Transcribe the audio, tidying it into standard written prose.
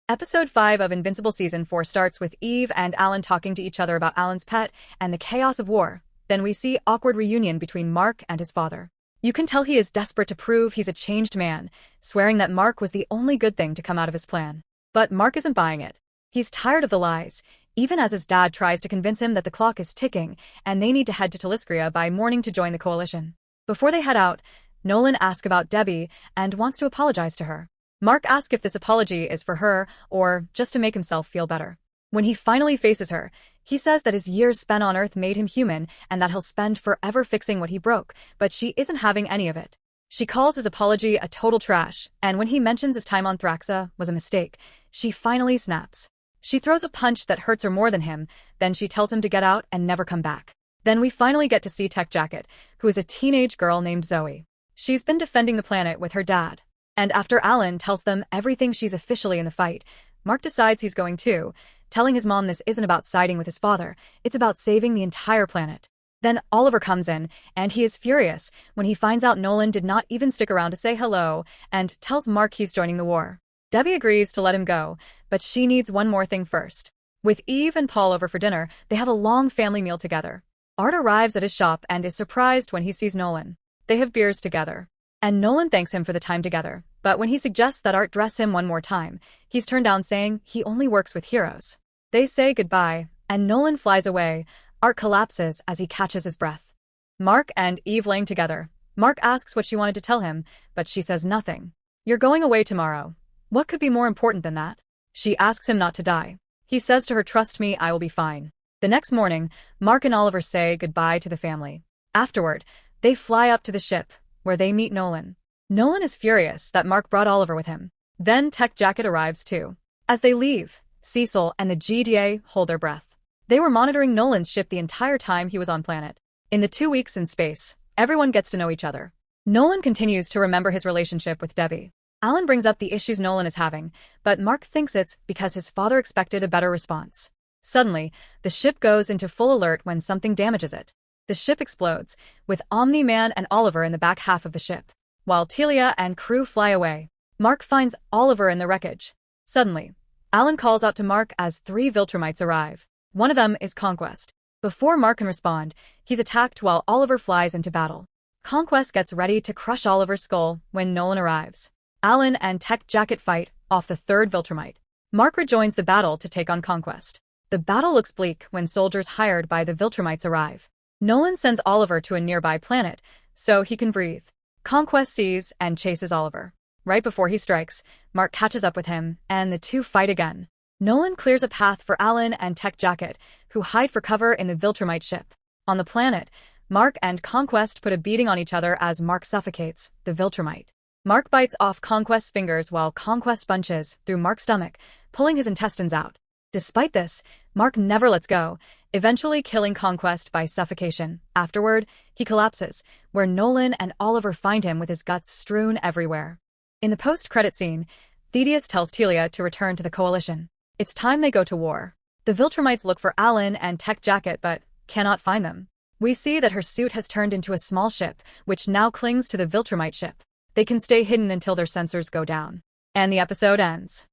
Episode 5 of Invincible Season 4 starts with Eve and Alan talking to each other about Alan's pet and the chaos of war. Then we see awkward reunion between Mark and his father. You can tell he is desperate to prove he's a changed man, swearing that Mark was the only good thing to come out of his plan. But Mark isn't buying it. He's tired of the lies, even as his dad tries to convince him that the clock is ticking and they need to head to Taliskria by morning to join the coalition. Before they head out, Nolan asks about Debbie and wants to apologize to her. Mark asks if this apology is for her or just to make himself feel better. When he finally faces her, he says that his years spent on Earth made him human and that he'll spend forever fixing what he broke, but she isn't having any of it. She calls his apology a total trash, and when he mentions his time on Thraxa was a mistake, she finally snaps. She throws a punch that hurts her more than him, then she tells him to get out and never come back. Then we finally get to see Tech Jacket, who is a teenage girl named Zoe. She's been defending the planet with her dad. And after Alan tells them everything she's officially in the fight, Mark decides he's going too, telling his mom this isn't about siding with his father, it's about saving the entire planet. Then Oliver comes in, and he is furious when he finds out Nolan did not even stick around to say hello, and tells Mark he's joining the war. Debbie agrees to let him go, but she needs one more thing first. With Eve and Paul over for dinner, they have a long family meal together. Art arrives at his shop and is surprised when he sees Nolan. They have beers together. And Nolan thanks him for the time together, but when he suggests that Art dress him one more time, he's turned down saying he only works with heroes. They say goodbye, and Nolan flies away. Art collapses as he catches his breath. Mark and Eve laying together. Mark asks what she wanted to tell him, but she says nothing. You're going away tomorrow. What could be more important than that? She asks him not to die. He says to her, trust me, I will be fine. The next morning, Mark and Oliver say goodbye to the family. Afterward, they fly up to the ship, where they meet Nolan. Nolan is furious that Mark brought Oliver with him. Then Tech Jacket arrives too. As they leave, Cecil and the GDA hold their breath. They were monitoring Nolan's ship the entire time he was on planet. In the 2 weeks in space, everyone gets to know each other. Nolan continues to remember his relationship with Debbie. Alan brings up the issues Nolan is having, but Mark thinks it's because his father expected a better response. Suddenly, the ship goes into full alert when something damages it. The ship explodes, with Omni-Man and Oliver in the back half of the ship, while Telia and crew fly away. Mark finds Oliver in the wreckage. Suddenly, Alan calls out to Mark as 3 Viltrumites arrive. One of them is Conquest. Before Mark can respond, he's attacked while Oliver flies into battle. Conquest gets ready to crush Oliver's skull when Nolan arrives. Alan and Tech Jacket fight off the 3rd Viltrumite. Mark rejoins the battle to take on Conquest. The battle looks bleak when soldiers hired by the Viltrumites arrive. Nolan sends Oliver to a nearby planet, so he can breathe. Conquest sees and chases Oliver. Right before he strikes, Mark catches up with him, and the two fight again. Nolan clears a path for Alan and Tech Jacket, who hide for cover in the Viltrumite ship. On the planet, Mark and Conquest put a beating on each other as Mark suffocates the Viltrumite. Mark bites off Conquest's fingers while Conquest bunches through Mark's stomach, pulling his intestines out. Despite this, Mark never lets go, eventually killing Conquest by suffocation. Afterward, he collapses, where Nolan and Oliver find him with his guts strewn everywhere. In the post-credit scene, Thaddeus tells Telia to return to the Coalition. It's time they go to war. The Viltrumites look for Alan and Tech Jacket but cannot find them. We see that her suit has turned into a small ship, which now clings to the Viltrumite ship. They can stay hidden until their sensors go down. And the episode ends.